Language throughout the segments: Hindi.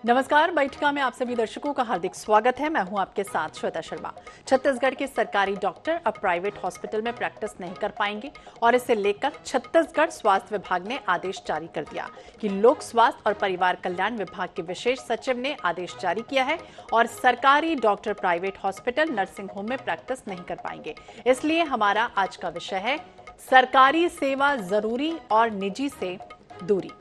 नमस्कार। बैठका में आप सभी दर्शकों का हार्दिक स्वागत है। मैं हूं आपके साथ श्वेता शर्मा। छत्तीसगढ़ के सरकारी डॉक्टर अब प्राइवेट हॉस्पिटल में प्रैक्टिस नहीं कर पाएंगे और इसे लेकर छत्तीसगढ़ स्वास्थ्य विभाग ने आदेश जारी कर दिया कि लोक स्वास्थ्य और परिवार कल्याण विभाग के विशेष सचिव ने आदेश जारी किया है और सरकारी doctor private hospital, nursing home में प्रैक्टिस नहीं कर पाएंगे। इसलिए हमारा आज का विषय है सरकारी सेवा जरूरी और निजी से दूरी।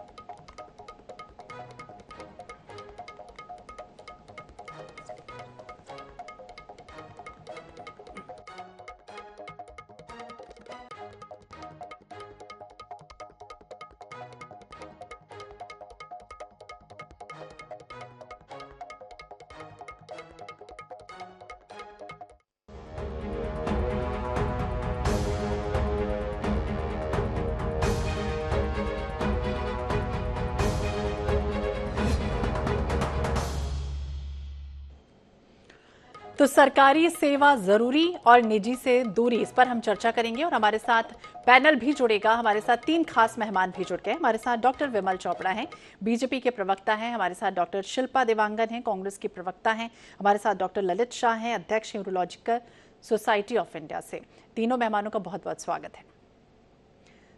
तो सरकारी सेवा जरूरी और निजी से दूरी, इस पर हम चर्चा करेंगे और हमारे साथ पैनल भी जुड़ेगा। हमारे साथ तीन खास मेहमान भी जुड़ गए। हमारे साथ डॉक्टर विमल चोपड़ा हैं, बीजेपी के प्रवक्ता हैं। हमारे साथ डॉक्टर शिल्पा देवांगन हैं, कांग्रेस की प्रवक्ता हैं। हमारे साथ डॉक्टर ललित शाह हैं, अध्यक्ष न्यूरोलॉजिकल सोसाइटी ऑफ इंडिया से। तीनों मेहमानों का बहुत बहुत स्वागत है।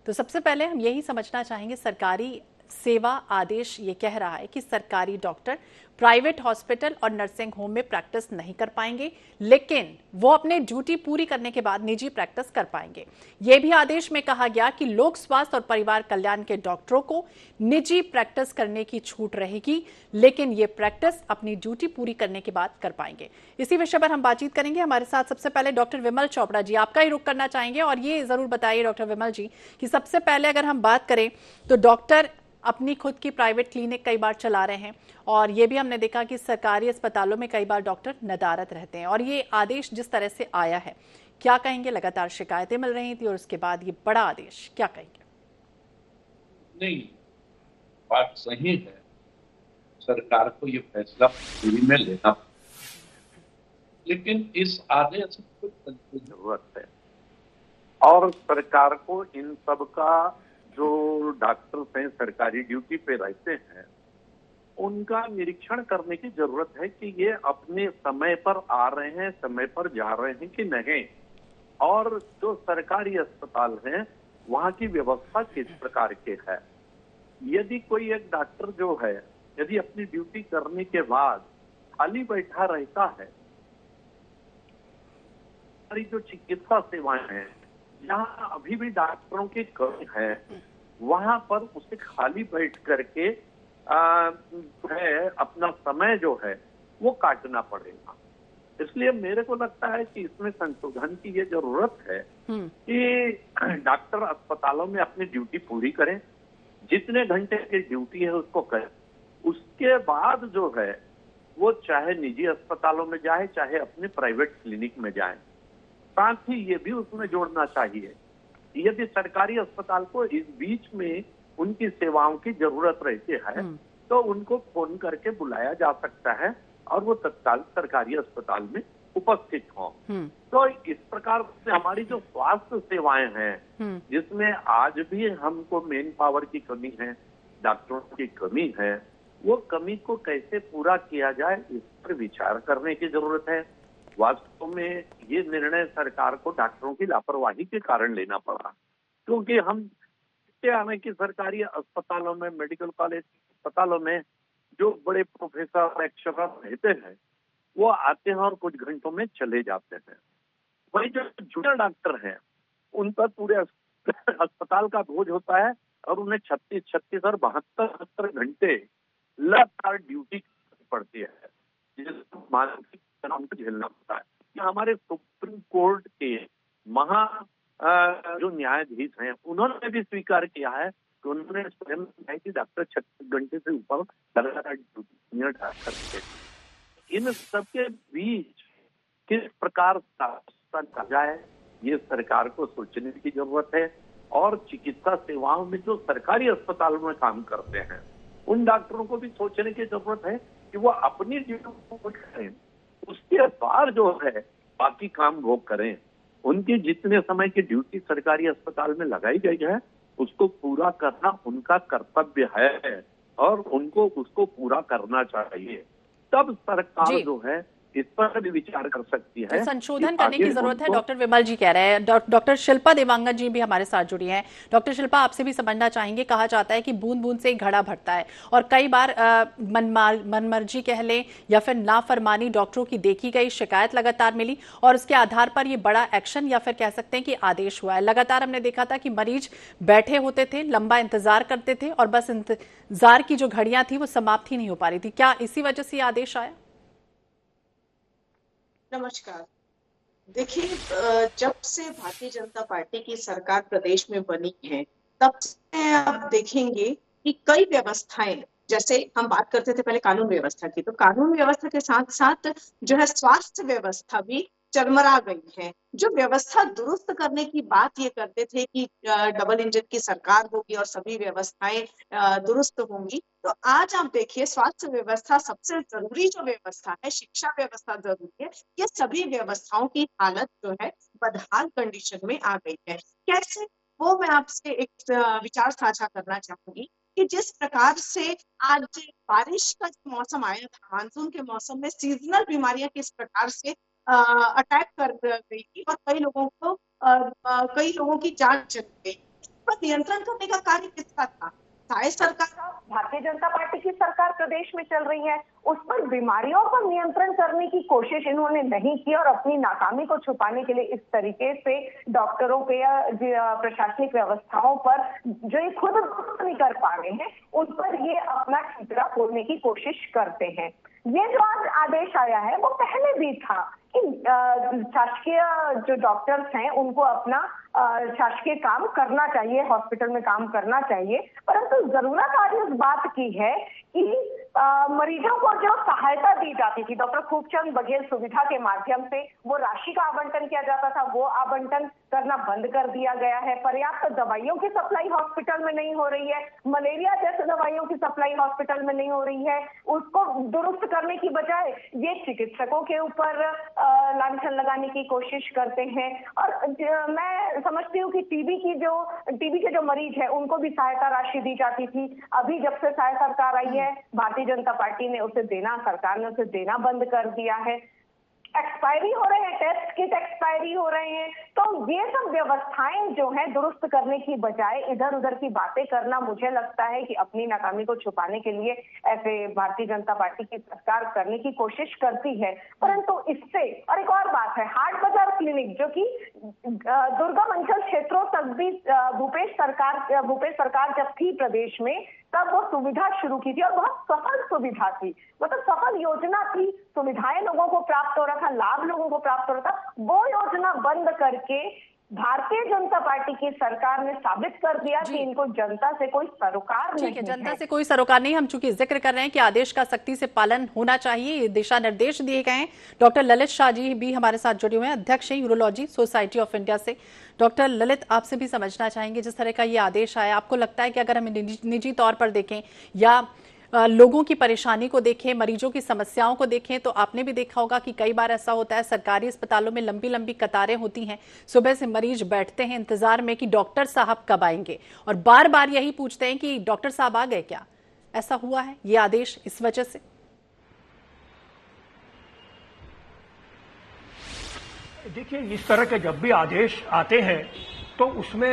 तो सबसे पहले हम यही समझना चाहेंगे, सरकारी सेवा आदेश ये कह रहा है कि सरकारी डॉक्टर प्राइवेट हॉस्पिटल और नर्सिंग होम में प्रैक्टिस नहीं कर पाएंगे, लेकिन वो अपने ड्यूटी पूरी करने के बाद निजी प्रैक्टिस कर पाएंगे। ये भी आदेश में कहा गया कि लोक स्वास्थ्य और परिवार कल्याण के डॉक्टरों को निजी प्रैक्टिस करने की छूट रहेगी, लेकिन ये प्रैक्टिस अपनी ड्यूटी पूरी करने के बाद कर पाएंगे। इसी विषय पर हम बातचीत करेंगे। हमारे साथ सबसे पहले डॉक्टर विमल चोपड़ा जी, आपका ही रुख करना चाहेंगे और ये जरूर बताइए डॉक्टर विमल जी कि सबसे पहले अगर हम बात करें तो डॉक्टर अपनी खुद की प्राइवेट क्लिनिक कई बार चला रहे हैं और ये भी हमने देखा कि सरकारी अस्पतालों में कई बार डॉक्टर नदारत रहते हैं, और ये आदेश जिस तरह से आया है, क्या कहेंगे? लगातार शिकायतें मिल रही थी और उसके बाद ये बड़ा आदेश, क्या कहेंगे? नहीं, बात सही है। सरकार को ये फैसला पूरी में लेना, लेकिन इस आदेश में कुछ जरूरत है और सरकार को इन सब का जो डॉक्टर्स हैं सरकारी ड्यूटी पे रहते हैं उनका निरीक्षण करने की जरूरत है कि ये अपने समय पर आ रहे हैं, समय पर जा रहे हैं कि नहीं, और जो सरकारी अस्पताल हैं वहां की व्यवस्था किस प्रकार की है। यदि कोई एक डॉक्टर जो है यदि अपनी ड्यूटी करने के बाद खाली बैठा रहता है, हमारी जो चिकित्सा सेवाएं हैं जहाँ अभी भी डॉक्टरों की कमी है, वहां पर उसे खाली बैठ करके है अपना समय जो है वो काटना पड़ेगा। इसलिए मेरे को लगता है कि इसमें संशोधन की ये जरूरत है कि डॉक्टर अस्पतालों में अपनी ड्यूटी पूरी करें, जितने घंटे की ड्यूटी है उसको करें, उसके बाद जो है वो चाहे निजी अस्पतालों में जाए चाहे अपने प्राइवेट क्लिनिक में जाए। साथ ही ये भी उसमें जोड़ना चाहिए, यदि सरकारी अस्पताल को इस बीच में उनकी सेवाओं की जरूरत रहती है तो उनको फोन करके बुलाया जा सकता है और वो तत्काल सरकारी अस्पताल में उपस्थित हों। तो इस प्रकार से हमारी जो स्वास्थ्य सेवाएं हैं जिसमें आज भी हमको मेन पावर की कमी है, डॉक्टरों की कमी है, वो कमी को कैसे पूरा किया जाए इस पर विचार करने की जरूरत है। वास्तव में ये निर्णय सरकार को डॉक्टरों की लापरवाही के कारण लेना पड़ा, क्योंकि हम आने की सरकारी अस्पतालों में, मेडिकल कॉलेज अस्पतालों में जो बड़े प्रोफेसर लेक्चरर रहते हैं वो आते हैं और कुछ घंटों में चले जाते हैं। वही जो जूनियर डॉक्टर हैं उन पर पूरे अस्पताल का बोझ होता है और उन्हें 36 और 72 घंटे लगातार ड्यूटी पड़ती है, जिसको मानसिक तनाव को झेलना पड़ता है। हमारे सुप्रीम कोर्ट के जो न्यायाधीश हैं उन्होंने भी स्वीकार किया है कि उन्होंने स्वयं कहा कि डॉक्टर 36 घंटे से ऊपर लगातार ड्यूटी करते हैं। इन सबके बीच किस प्रकार का जाए ये सरकार को सोचने की जरूरत है, और चिकित्सा सेवाओं में जो सरकारी अस्पतालों में काम करते हैं उन डॉक्टरों को भी सोचने की जरूरत है कि वो अपनी ड्यूटी को करें, उसके बाद जो है बाकी काम वो करें। उनकी जितने समय की ड्यूटी सरकारी अस्पताल में लगाई गई है उसको पूरा करना उनका कर्तव्य है। और उनको उसको पूरा करना चाहिए। तब सरकार जी। जो है इस पर भी विचार कर सकती है तो संशोधन कि करने की आगे जरूरत है, उनको डॉक्टर विमल जी कह रहे हैं। डॉक्टर शिल्पा देवांगन जी भी हमारे साथ जुड़ी हैं। डॉक्टर शिल्पा, आपसे भी समझना चाहेंगे, कहा जाता है कि बूंद बूंद से ही घड़ा भरता है और कई बार मनमर्जी कह लें या फिर नाफरमानी डॉक्टरों की देखी गई, शिकायत लगातार मिली और उसके आधार पर ये बड़ा एक्शन या फिर कह सकते हैं कि आदेश हुआ है। लगातार हमने देखा था कि मरीज बैठे होते थे, लंबा इंतजार करते थे और बस इंतजार की जो घड़ियां थी वो समाप्त ही नहीं हो पा रही थी। क्या इसी वजह से ये आदेश आया? नमस्कार। देखिए, जब से भारतीय जनता पार्टी की सरकार प्रदेश में बनी है, तब से आप देखेंगे कि कई व्यवस्थाएं, जैसे हम बात करते थे पहले कानून व्यवस्था की, तो कानून व्यवस्था के साथ साथ जो है स्वास्थ्य व्यवस्था भी चरमरा गई है। जो व्यवस्था दुरुस्त करने की बात ये करते थे कि डबल इंजन की सरकार होगी और सभी व्यवस्थाएं दुरुस्त होंगी, तो आज आप देखिए स्वास्थ्य व्यवस्था सबसे जरूरी जो व्यवस्था है, शिक्षा व्यवस्था जरूरी है, ये सभी व्यवस्थाओं की हालत जो है बदहाल कंडीशन में आ गई है। कैसे? वो मैं आपसे एक विचार साझा करना चाहूंगी कि जिस प्रकार से आज बारिश का जो मौसम आया था, मानसून के मौसम में सीजनल बीमारियां किस प्रकार से अटैक कर गई थी और कई लोगों की जान चली गई, इस पर नियंत्रण करने का कार्य किसका था? शायद सरकार, भारतीय जनता पार्टी की सरकार प्रदेश में चल रही है, उस पर बीमारियों पर नियंत्रण करने की कोशिश इन्होंने नहीं की और अपनी नाकामी को छुपाने के लिए इस तरीके से डॉक्टरों पे या प्रशासनिक व्यवस्थाओं पर जो ये खुद नहीं कर पा रहे हैं, उन पर ये अपना ठिकरा खोलने की कोशिश करते हैं। ये जो आज आदेश आया है वो पहले भी था कि शासकीय जो डॉक्टर्स हैं उनको अपना शासकीय काम करना चाहिए, हॉस्पिटल में काम करना चाहिए, परंतु जरूरत आज इस बात की है कि मरीजों को जो सहायता दी जाती थी डॉक्टर खूबचंद बघेल सुविधा के माध्यम से, वो राशि का आवंटन किया जाता था, वो आवंटन करना बंद कर दिया गया है। पर्याप्त दवाइयों की सप्लाई हॉस्पिटल में नहीं हो रही है, मलेरिया जैसे दवाइयों की सप्लाई हॉस्पिटल में नहीं हो रही है। उसको दुरुस्त करने की बजाय ये चिकित्सकों के ऊपर लांछन लगाने की कोशिश करते हैं। और मैं समझती हूँ कि टीबी के जो मरीज है उनको भी सहायता राशि दी जाती थी। अभी जब से सरकार आई है, भारतीय जनता पार्टी ने सरकार ने उसे देना बंद कर दिया है। एक्सपायरी हो रहे हैं, टेस्ट किट एक्सपायरी हो रहे हैं। तो ये सब व्यवस्थाएं जो है दुरुस्त करने की बजाय इधर उधर की बातें करना, मुझे लगता है कि अपनी नाकामी को छुपाने के लिए ऐसे भारतीय जनता पार्टी की सरकार करने की कोशिश करती है। परंतु इससे, और एक और बात है, हाट बाजार क्लिनिक जो कि दुर्गम अंचल क्षेत्रों तक भी भूपेश सरकार जब थी प्रदेश में, तब वो सुविधा शुरू की थी और बहुत सफल सुविधा थी, मतलब सफल योजना थी, सुविधाएं लोगों को प्राप्त हो रहा था, लाभ लोगों को प्राप्त हो रहा था। वो योजना बंद करके भारतीय जनता पार्टी की सरकार ने साबित कर दिया कि इनको जनता से कोई सरोकार नहीं है। जनता से कोई सरोकार नहीं। हम चूंकि जिक्र कर रहे हैं कि आदेश का सख्ती से पालन होना चाहिए, दिशा निर्देश दिए गए हैं। डॉक्टर ललित शाह जी भी हमारे साथ जुड़े हुए हैं, अध्यक्ष हैं यूरोलॉजी सोसाइटी ऑफ इंडिया से। डॉक्टर ललित, आपसे भी समझना चाहेंगे, जिस तरह का ये आदेश आया, आपको लगता है कि अगर हम निजी तौर पर देखें या लोगों की परेशानी को देखें, मरीजों की समस्याओं को देखें, तो आपने भी देखा होगा कि कई बार ऐसा होता है सरकारी अस्पतालों में लंबी लंबी कतारें होती हैं, सुबह से मरीज बैठते हैं इंतजार में कि डॉक्टर साहब कब आएंगे और बार बार यही पूछते हैं कि डॉक्टर साहब आ गए क्या? ऐसा हुआ है ये आदेश इस वजह से? देखिए, इस तरह के जब भी आदेश आते हैं तो उसमें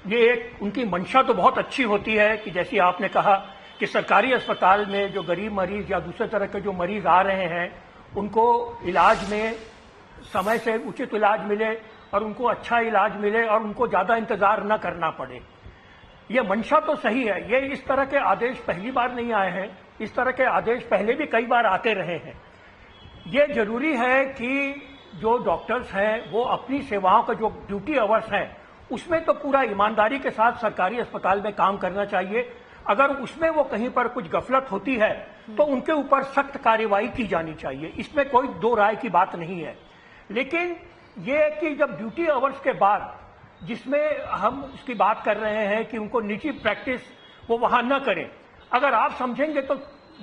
ये एक उनकी मंशा तो बहुत अच्छी होती है कि जैसे आपने कहा कि सरकारी अस्पताल में जो गरीब मरीज या दूसरे तरह के जो मरीज आ रहे हैं उनको इलाज में समय से उचित इलाज मिले और उनको अच्छा इलाज मिले और उनको ज़्यादा इंतजार न करना पड़े। ये मंशा तो सही है। ये इस तरह के आदेश पहली बार नहीं आए हैं, इस तरह के आदेश पहले भी कई बार आते रहे हैं। ये जरूरी है कि जो डॉक्टर्स हैं वो अपनी सेवाओं का जो ड्यूटी आवर्स हैं उसमें तो पूरा ईमानदारी के साथ सरकारी अस्पताल में काम करना चाहिए। अगर उसमें वो कहीं पर कुछ गफलत होती है तो उनके ऊपर सख्त कार्रवाई की जानी चाहिए, इसमें कोई दो राय की बात नहीं है। लेकिन ये कि जब ड्यूटी आवर्स के बाद, जिसमें हम उसकी बात कर रहे हैं कि उनको निजी प्रैक्टिस वो वहां न करें, अगर आप समझेंगे तो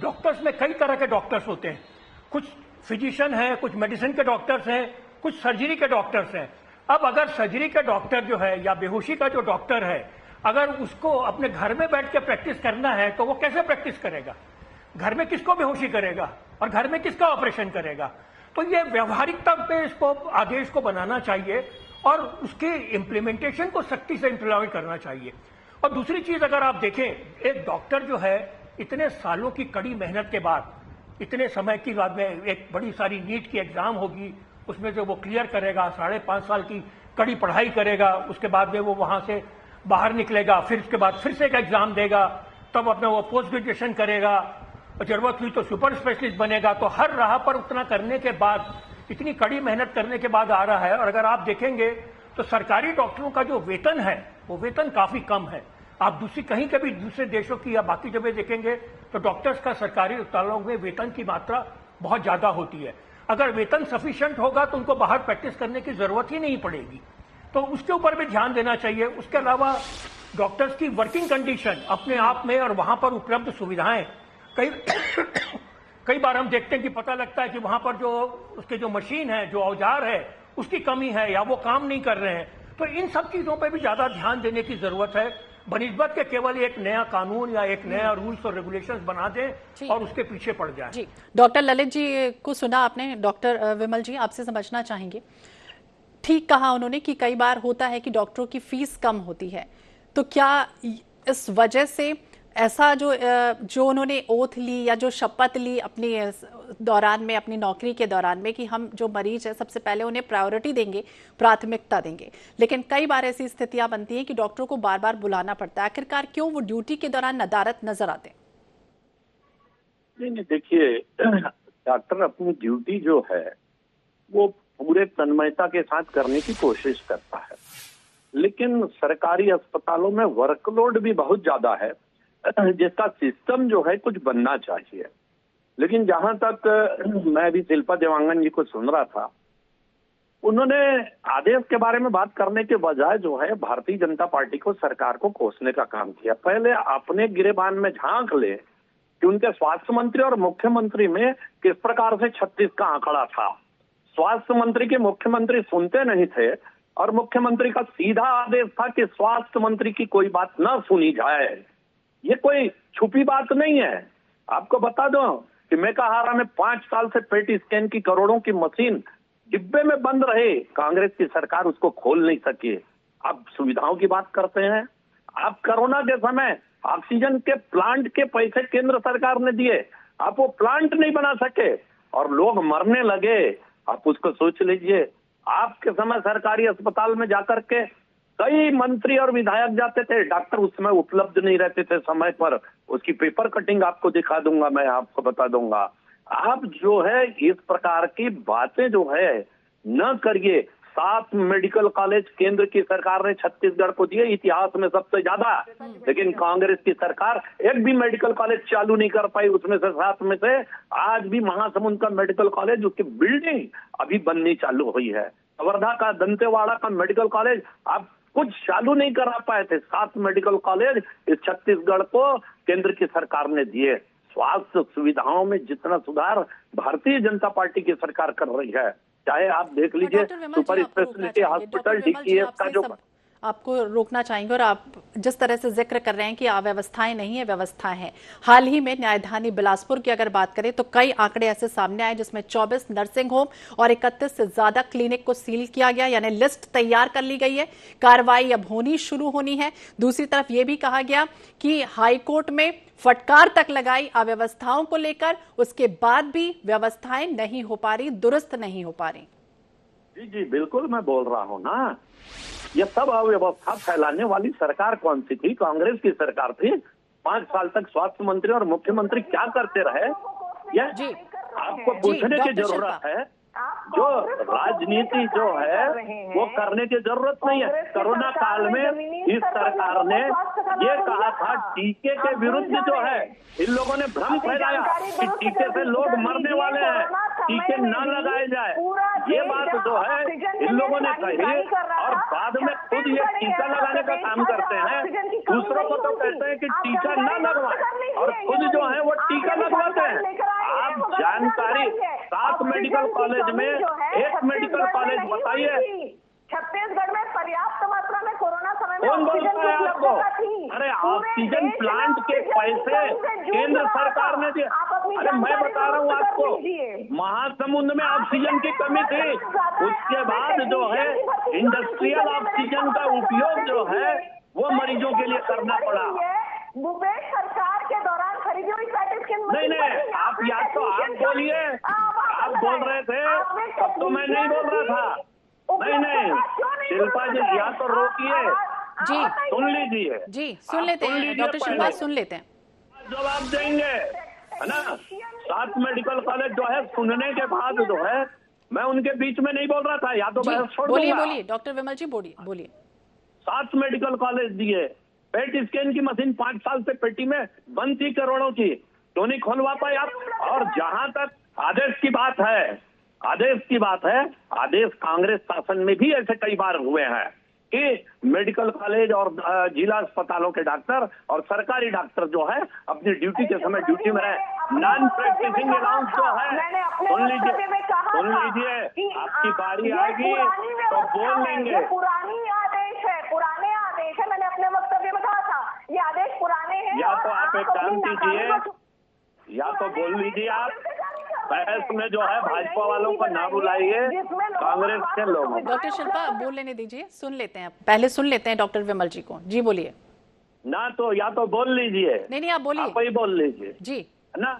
डॉक्टर्स में कई तरह के डॉक्टर्स होते हैं। कुछ फिजिशियन हैं, कुछ मेडिसिन के डॉक्टर्स हैं, कुछ सर्जरी के डॉक्टर्स हैं। अब अगर सर्जरी का डॉक्टर जो है या बेहोशी का जो डॉक्टर है, अगर उसको अपने घर में बैठ के प्रैक्टिस करना है तो वो कैसे प्रैक्टिस करेगा? घर में किसको बेहोशी करेगा और घर में किसका ऑपरेशन करेगा? तो ये व्यवहारिकता पे इसको आदेश को बनाना चाहिए और उसके इम्प्लीमेंटेशन को सख्ती से इम्प्लीमेंट करना चाहिए। और दूसरी चीज अगर आप देखें, एक डॉक्टर जो है इतने सालों की कड़ी मेहनत के बाद, इतने समय की बाद में एक बड़ी सारी नीट की एग्जाम होगी, उसमें जो वो क्लियर करेगा, 5.5 साल की कड़ी पढ़ाई करेगा, उसके बाद में वो वहां से बाहर निकलेगा, फिर उसके बाद फिर से एक एग्जाम देगा, तब अपना वो पोस्ट ग्रेजुएशन करेगा, जरूरत हुई तो सुपर स्पेशलिस्ट बनेगा। तो हर राह पर उतना करने के बाद, इतनी कड़ी मेहनत करने के बाद आ रहा है। और अगर आप देखेंगे तो सरकारी डॉक्टरों का जो वेतन है वो वेतन काफी कम है। आप कहीं के भी दूसरे देशों की या बाकी जगह देखेंगे तो डॉक्टर्स का सरकारी अस्पतालों में वेतन की मात्रा बहुत ज्यादा होती है। अगर वेतन सफिशिएंट होगा तो उनको बाहर प्रैक्टिस करने की जरूरत ही नहीं पड़ेगी, तो उसके ऊपर भी ध्यान देना चाहिए। उसके अलावा डॉक्टर्स की वर्किंग कंडीशन अपने आप में और वहां पर उपलब्ध सुविधाएं, कई बार हम देखते हैं कि पता लगता है कि वहां पर जो उसके जो मशीन है, जो औजार है, उसकी कमी है या वो काम नहीं कर रहे हैं। तो इन सब चीजों पर भी ज्यादा ध्यान देने की जरूरत है, बनिस्बत के केवल एक नया कानून या एक नया रूल्स और रेगुलेशंस बना दें और उसके पीछे पड़ जाए। जी, डॉक्टर ललित जी को सुना आपने। डॉक्टर विमल जी, आपसे समझना चाहेंगे, ठीक कहा उन्होंने कि कई बार होता है कि डॉक्टरों की फीस कम होती है, तो क्या इस वजह से ऐसा जो उन्होंने ओथ ली या जो शपथ ली अपने दौरान में, अपनी नौकरी के दौरान में, कि हम जो मरीज है सबसे पहले उन्हें प्रायोरिटी देंगे, प्राथमिकता देंगे, लेकिन कई बार ऐसी स्थितियां बनती हैं कि डॉक्टरों को बार बार बुलाना पड़ता है, आखिरकार क्यों वो ड्यूटी के दौरान नदारत नजर आते हैं? नहीं, देखिए, डॉक्टर अपनी ड्यूटी जो है वो पूरे तन्मयता के साथ करने की कोशिश करता है, लेकिन सरकारी अस्पतालों में वर्कलोड भी बहुत ज्यादा है, जिसका सिस्टम जो है कुछ बनना चाहिए। लेकिन जहां तक मैं भी शिल्पा देवांगन जी को सुन रहा था, उन्होंने आदेश के बारे में बात करने के बजाय जो है भारतीय जनता पार्टी को, सरकार को कोसने का काम किया। पहले अपने गिरेबान में झांक ले कि उनके स्वास्थ्य मंत्री और मुख्यमंत्री में किस प्रकार से 36 का आंकड़ा था। स्वास्थ्य मंत्री के मुख्यमंत्री सुनते नहीं थे और मुख्यमंत्री का सीधा आदेश था कि स्वास्थ्य मंत्री की कोई बात न सुनी जाए। ये कोई छुपी बात नहीं है। आपको बता दो कि मेकाहारा में 5 साल से पेट स्कैन की करोड़ों की मशीन डिब्बे में बंद रहे, कांग्रेस की सरकार उसको खोल नहीं सकी। आप सुविधाओं की बात करते हैं। आप कोरोना के समय ऑक्सीजन के प्लांट के पैसे केंद्र सरकार ने दिए, आप वो प्लांट नहीं बना सके और लोग मरने लगे। आप उसको सोच लीजिए। आपके समय सरकारी अस्पताल में जाकर के कई मंत्री और विधायक जाते थे, डॉक्टर उस समय उपलब्ध नहीं रहते थे समय पर। उसकी पेपर कटिंग आपको दिखा दूंगा, मैं आपको बता दूंगा। आप जो है इस प्रकार की बातें जो है न करिए। 7 मेडिकल कॉलेज केंद्र की सरकार ने छत्तीसगढ़ को दिए, इतिहास में सबसे ज्यादा, लेकिन कांग्रेस की सरकार एक भी मेडिकल कॉलेज चालू नहीं कर पाई। उसमें से 7 में से आज भी महासमुंद का मेडिकल कॉलेज, उसकी बिल्डिंग अभी बननी चालू हुई है। वर्धा का, दंतेवाड़ा का मेडिकल कॉलेज आप कुछ चालू नहीं करा पाए थे। 7 मेडिकल कॉलेज इस छत्तीसगढ़ को केंद्र की सरकार ने दिए। स्वास्थ्य सुविधाओं में जितना सुधार भारतीय जनता पार्टी की सरकार कर रही है, चाहे आप देख लीजिए सुपर स्पेशलिटी हॉस्पिटल डीकेएस का जो, आपको रोकना चाहेंगे। और आप जिस तरह से जिक्र कर रहे हैं कि अव्यवस्थाएं नहीं है, व्यवस्थाएं हैं। हाल ही में न्यायधानी बिलासपुर की अगर बात करें तो कई आंकड़े ऐसे सामने आए जिसमें 24 नर्सिंग होम और 31 से ज्यादा क्लिनिक को सील किया गया, यानी लिस्ट तैयार कर ली गई है, कार्रवाई अब होनी शुरू होनी है। दूसरी तरफ यह भी कहा गया कि हाईकोर्ट में फटकार तक लगाई अव्यवस्थाओं को लेकर, उसके बाद भी व्यवस्थाएं नहीं हो पा रही, दुरुस्त नहीं हो पा रही। जी जी बिल्कुल, मैं बोल रहा हूँ ना, ये सब अव्यवस्था फैलाने वाली सरकार कौन सी थी? कांग्रेस की सरकार थी। 5 साल तक स्वास्थ्य मंत्री और मुख्यमंत्री क्या करते रहे, ये आपको पूछने की जरूरत है। जो राजनीति जो है वो करने की जरूरत नहीं है। कोरोना काल में इस सरकार ने ये कहा था टीके के विरुद्ध जो है, इन लोगों ने भ्रम फैलाया कि टीके से लोग मरने वाले हैं, टीके न लगाए जाए, ये बात जो है इन लोगों ने कही और बाद में खुद ये टीका लगाने का काम करते हैं। दूसरों को तो कहते हैं कि टीका न लगवाएं और खुद जो है वो टीका लगवाते हैं। आप जानकारी 7 मेडिकल कॉलेज में 1 मेडिकल कॉलेज बताइए। छत्तीसगढ़ में पर्याप्त मात्रा में कोरोना समय कौन बोलता है आपको? अरे ऑक्सीजन प्लांट के पैसे केंद्र सरकार ने दिए। अरे मैं बता रहा हूँ आपको, महासमुंद में ऑक्सीजन की कमी थी, उसके बाद जो है इंडस्ट्रियल ऑक्सीजन का उपयोग जो है वो मरीजों के लिए करना पड़ा। भूपेश सरकार के दौरान खरीदी हुई नहीं, आप या तो आप बोलिए, आप बोल रहे थे तब तो मैं नहीं बोल रहा था। नहीं, शिल्पा जी या तो रोकिए, जी सुन लीजिए, जी सुन लेते हैं डॉक्टर शिल्पा, सुन लेते हैं, जवाब देंगे, है ना। 7 मेडिकल कॉलेज जो है सुनने के बाद जो है मैं उनके बीच में नहीं बोल रहा था, या तो बहस छोड़ दूंगा। बोलिए डॉक्टर विमल जी, बोलिए। 7 मेडिकल कॉलेज दिए, पेट स्कैन की मशीन 5 साल से पेटी में बंद थी करोड़ों की, तो नहीं खोलवा पाए आप। और जहां तक आदेश की बात है, आदेश कांग्रेस शासन में भी ऐसे कई बार हुए हैं कि मेडिकल कॉलेज और जिला अस्पतालों के डॉक्टर और सरकारी डॉक्टर जो है अपनी ड्यूटी के समय ड्यूटी में रहे। नॉन प्रैक्टिसिंग अलाउंस जो है, सुन लीजिए, आपकी बारी आएगी तो बोल लेंगे। पुराने आदेश है, मैंने अपने वक्तव्य में कहा था ये आदेश पुराने हैं। या तो आप एक काम कीजिए, या तो बोल लीजिए आप, बहस में जो है भाजपा वालों को ना बुलाइए, कांग्रेस के लोगों। डॉक्टर शिल्पा बोल लेने दीजिए, सुन लेते हैं, पहले सुन लेते हैं डॉक्टर विमल जी को। जी बोलिए। ना तो या तो बोल लीजिए, नहीं आप बोलिए, आप ही बोल लीजिए जी, है ना।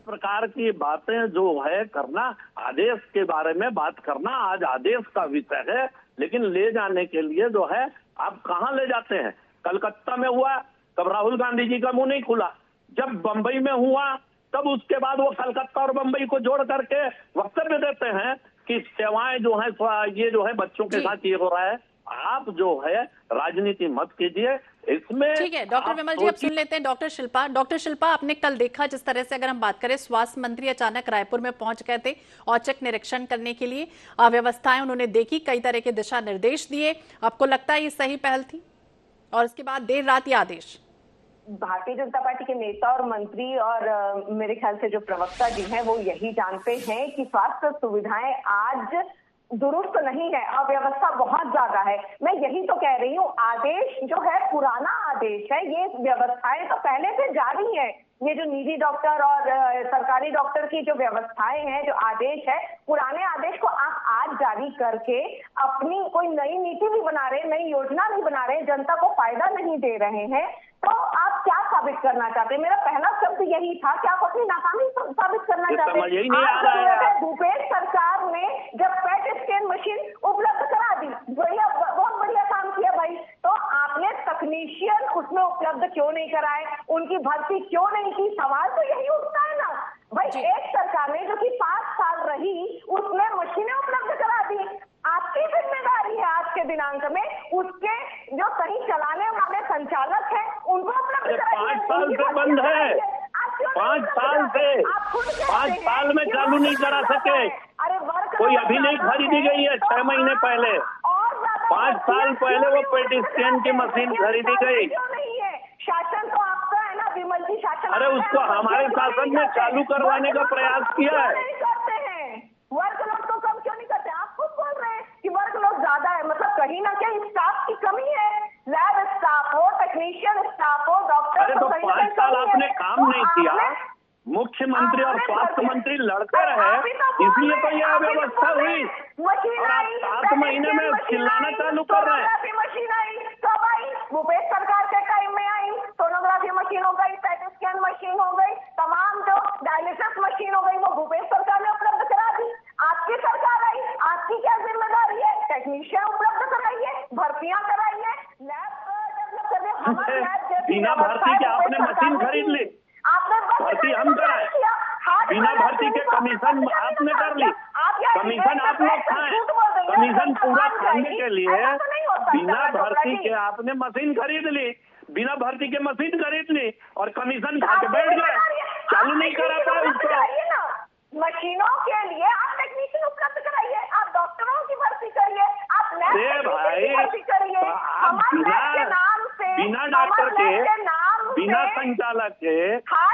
प्रकार की बातें जो है करना, आदेश के बारे में बात करना आज आदेश का विषय है, लेकिन ले जाने के लिए जो है आप कहाँ ले जाते हैं। कलकत्ता में हुआ तब राहुल गांधी जी का मुंह नहीं खुला, जब बंबई में हुआ तब उसके बाद वो कलकत्ता और बंबई को जोड़ करके वक्तव्य देते हैं कि सेवाएं जो है ये जो है बच्चों के साथ ये हो रहा है। आप जो है राजनीति मत कीजिए इसमें। ठीक है डॉक्टर विमल जी, अब सुन लेते हैं डॉक्टर शिल्पा, आपने कल देखा जिस तरह से, अगर हम बात करें, स्वास्थ्य मंत्री अचानक रायपुर में पहुंच गए थे औचक निरीक्षण करने के लिए, व्यवस्थाएं उन्होंने देखी, कई तरह के दिशा निर्देश दिए, आपको लगता है ये सही पहल थी? और इसके बाद देर रात ये आदेश, भारतीय जनता पार्टी के नेता और मंत्री और मेरे ख्याल से जो प्रवक्ता जी हैं वो यही जानते हैं कि स्वास्थ्य सुविधाएं आज दुरुस्त नहीं है, अव्यवस्था बहुत ज्यादा है। मैं यही तो कह रही हूँ, आदेश जो है पुराना आदेश है, ये व्यवस्थाएं तो पहले से जारी है। ये जो निजी डॉक्टर और सरकारी डॉक्टर की जो व्यवस्थाएं हैं, जो आदेश है, पुराने आदेश को आप आज जारी करके अपनी कोई नई नीति नहीं बना रहे, नई योजना नहीं बना रहे, जनता को फायदा नहीं दे रहे हैं, तो आप क्या साबित करना चाहते हैं? मेरा पहला शब्द यही था कि आप अपनी नाकामी साबित करना चाहते हैं। भूपेश सरकार ने जब पेट स्कैन मशीन उपलब्ध करा दी, बहुत बढ़िया काम किया भाई, तो आपने तकनीशियन उसमें उपलब्ध क्यों नहीं कराए, उनकी भर्ती क्यों नहीं की? सवाल तो यही उठता है ना भाई। एक सरकार ने जो कि 5 साल रही उसने मशीनें उपलब्ध करा दी, आपकी जिम्मेदारी है आज के दिनांक में उसके जो सही चलाने वाले संचालक हैं उनको उपलब्ध कराइए। 5 साल से बंद है, 5 साल से, 5 साल में चालू नहीं करा सके। अरे कोई अभी नहीं खरीदी गई है, 6 महीने पहले, 5 साल पहले वो पेट स्कैन की मशीन खरीदी गई। शासन तो आपका है ना विमल जी, शासन। अरे उसको हमारे शासन में चालू करवाने का प्रयास किया है। वर्कलोड तो कम क्यों नहीं करते? आप खुद बोल रहे हैं कि वर्कलोड ज्यादा है, मतलब कहीं ना कहीं स्टाफ की कमी है, लैब स्टाफ हो, टेक्नीशियन स्टाफ हो, डॉक्टर। अरे तो 5 साल आपने काम नहीं किया, मुख्यमंत्री और स्वास्थ्य मंत्री लड़ते रहे, इसलिए तो यह व्यवस्था हुई। और आप 7 महीने में चिल्लाना चालू कर रहे हैं। मशीन आई कब आई? भूपेश सरकार के टाइम में आई। सोनोग्राफी मशीन हो गई, पेट स्कैन मशीन हो गई, तमाम जो डायलिसिस मशीन हो गई, वो भूपेश सरकार ने उपलब्ध करा दी। आपकी सरकार आई, आपकी क्या जिम्मेदारी है? टेक्नीशियन उपलब्ध कराइए, भर्तियां कराइए, लैब डेवलप करिए। बिना भर्ती के आपने मशीन खरीद ली, भर्ती हम कराए, बिना भर्ती के कमीशन आपने कर ली, कमीशन आप लोग खाएं, कमीशन पूरा खाने के लिए बिना भर्ती के आपने मशीन खरीद ली, बिना भर्ती के मशीन खरीद ली और कमीशन खा के बैठ गए, चालू नहीं करा पाए उसको। मशीनों के लिए आप टेक्नीशियन उपलब्ध कराइए, आप डॉक्टरों की भर्ती करिए, आप लैब भर्ती करिए, बिना डॉक्टर के, बिना संचालक के,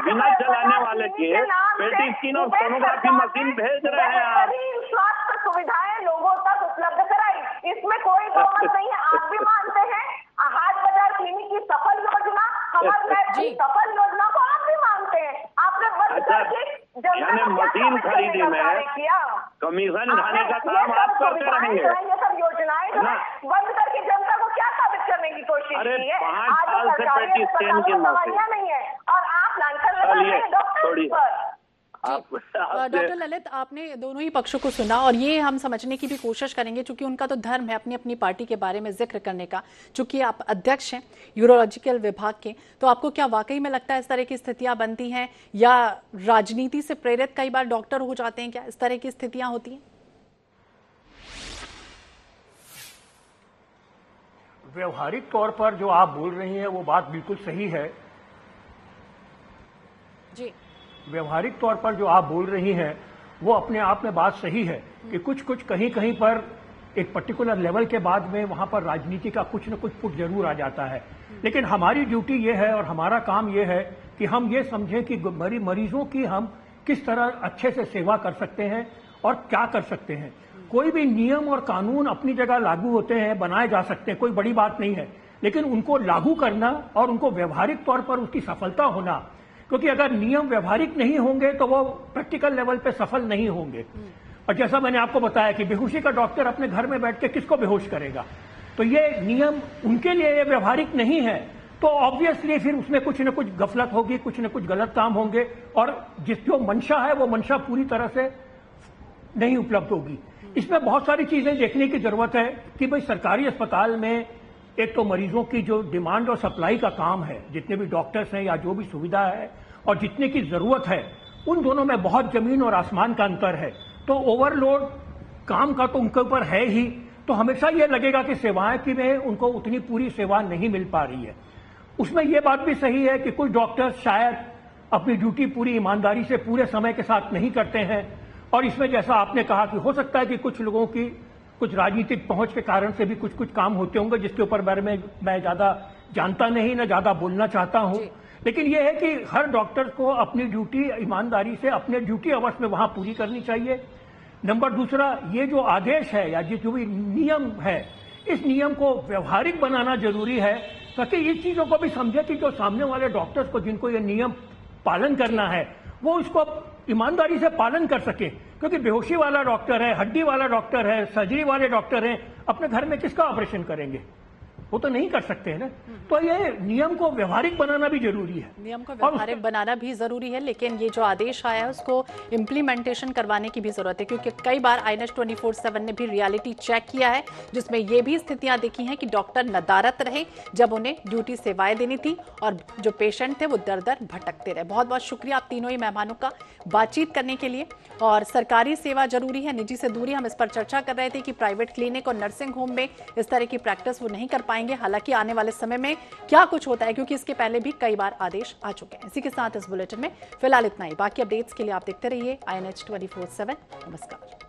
बिना चलाने वाले के पेट स्कैन और सोनोग्राफी मशीन भेज रहे हैं आप। स्वास्थ्य सुविधाएं लोगों तक उपलब्ध कराई, इसमें कोई गौमत नहीं है। आप भी मानते हैं, हार्ट समर में सफल योजना को आप भी मानते हैं। आपने बंद करके यानी मशीन खरीदी में कमीशन खाने का काम आप करते रहेंगे। ये सब योजनाएं जो है बंद करके जनता को क्या साबित करने की कोशिश की है? 5 साल से पेटी स्टेन की दवाइयां नहीं है और आप लांछन लगा रहे हैं डॉक्टर पर। डॉक्टर ललित, आपने दोनों ही पक्षों को सुना और ये हम समझने की भी कोशिश करेंगे, क्योंकि उनका तो धर्म है अपनी अपनी पार्टी के बारे में जिक्र करने का। चूंकि आप अध्यक्ष हैं यूरोलॉजिकल विभाग के, तो आपको क्या वाकई में लगता है इस तरह की स्थितियां बनती हैं, या राजनीति से प्रेरित कई बार डॉक्टर हो जाते हैं? क्या इस तरह की स्थितियां होती हैं? व्यवहारिक तौर पर जो आप बोल रही हैं वो बात बिल्कुल सही है जी। व्यवहारिक तौर पर जो आप बोल रही हैं वो अपने आप में बात सही है कि कुछ कुछ कहीं कहीं पर एक पर्टिकुलर लेवल के बाद में वहां पर राजनीति का कुछ न कुछ पुट जरूर आ जाता है। लेकिन हमारी ड्यूटी ये है और हमारा काम ये है कि हम ये समझें कि मरीजों की हम किस तरह अच्छे से सेवा कर सकते हैं और क्या कर सकते हैं। कोई भी नियम और कानून अपनी जगह लागू होते हैं, बनाए जा सकते हैं, कोई बड़ी बात नहीं है, लेकिन उनको लागू करना और उनको व्यवहारिक तौर पर उसकी सफलता होना, क्योंकि अगर नियम व्यवहारिक नहीं होंगे तो वो प्रैक्टिकल लेवल पे सफल नहीं होंगे। और जैसा मैंने आपको बताया कि बेहोशी का डॉक्टर अपने घर में बैठ के किसको बेहोश करेगा, तो ये नियम उनके लिए ये व्यवहारिक नहीं है, तो ऑब्वियसली फिर उसमें कुछ न कुछ गफलत होगी, कुछ न कुछ गलत काम होंगे और जो मंशा है वो मंशा पूरी तरह से नहीं उपलब्ध होगी। इसमें बहुत सारी चीजें देखने की जरूरत है कि भाई सरकारी अस्पताल में एक तो मरीजों की जो डिमांड और सप्लाई का काम है, जितने भी डॉक्टर्स हैं या जो भी सुविधा है और जितने की जरूरत है, उन दोनों में बहुत जमीन और आसमान का अंतर है। तो ओवरलोड काम का तो उनके ऊपर है ही, तो हमेशा ये लगेगा कि सेवाएं की में उनको उतनी पूरी सेवा नहीं मिल पा रही है। उसमें यह बात भी सही है कि कुछ डॉक्टर्स शायद अपनी ड्यूटी पूरी ईमानदारी से पूरे समय के साथ नहीं करते हैं, और इसमें जैसा आपने कहा कि हो सकता है कि कुछ लोगों की कुछ राजनीतिक पहुंच के कारण से भी कुछ कुछ काम होते होंगे, जिसके ऊपर बारे में मैं ज्यादा जानता नहीं, ना ज्यादा बोलना चाहता हूं। लेकिन यह है कि हर डॉक्टर को अपनी ड्यूटी ईमानदारी से अपने ड्यूटी अवर्स में वहां पूरी करनी चाहिए। नंबर दूसरा, ये जो आदेश है या जो भी नियम है, इस नियम को व्यवहारिक बनाना जरूरी है, ताकि इस चीजों को भी समझे कि जो सामने वाले डॉक्टर्स को जिनको ये नियम पालन करना है वो इसको ईमानदारी से पालन कर सके। क्योंकि बेहोशी वाला डॉक्टर है, हड्डी वाला डॉक्टर है, सर्जरी वाले डॉक्टर हैं, अपने घर में किसका ऑपरेशन करेंगे? वो तो नहीं कर सकते हैं ना। तो ये नियम को व्यवहारिक बनाना भी जरूरी है, नियम को व्यवहारिक बनाना भी जरूरी है, लेकिन ये जो आदेश आया है उसको इम्प्लीमेंटेशन करवाने की भी जरूरत है, क्योंकि कई बार INH 24/7 ने भी रियलिटी चेक किया है, जिसमें ये भी स्थितियां देखी हैं कि डॉक्टर नदारत रहे जब उन्हें ड्यूटी सेवाएं देनी थी और जो पेशेंट थे वो दर दर भटकते रहे। बहुत बहुत शुक्रिया आप तीनों ही मेहमानों का बातचीत करने के लिए। और सरकारी सेवा जरूरी है, निजी से दूरी, हम इस पर चर्चा कर रहे थे कि प्राइवेट क्लिनिक और नर्सिंग होम में इस तरह की प्रैक्टिस वो नहीं कर पाएंगे। हालांकि आने वाले समय में क्या कुछ होता है, क्योंकि इसके पहले भी कई बार आदेश आ चुके हैं। इसी के साथ इस बुलेटिन में फिलहाल इतना ही। बाकी अपडेट्स के लिए आप देखते रहिए INH 24/7। नमस्कार।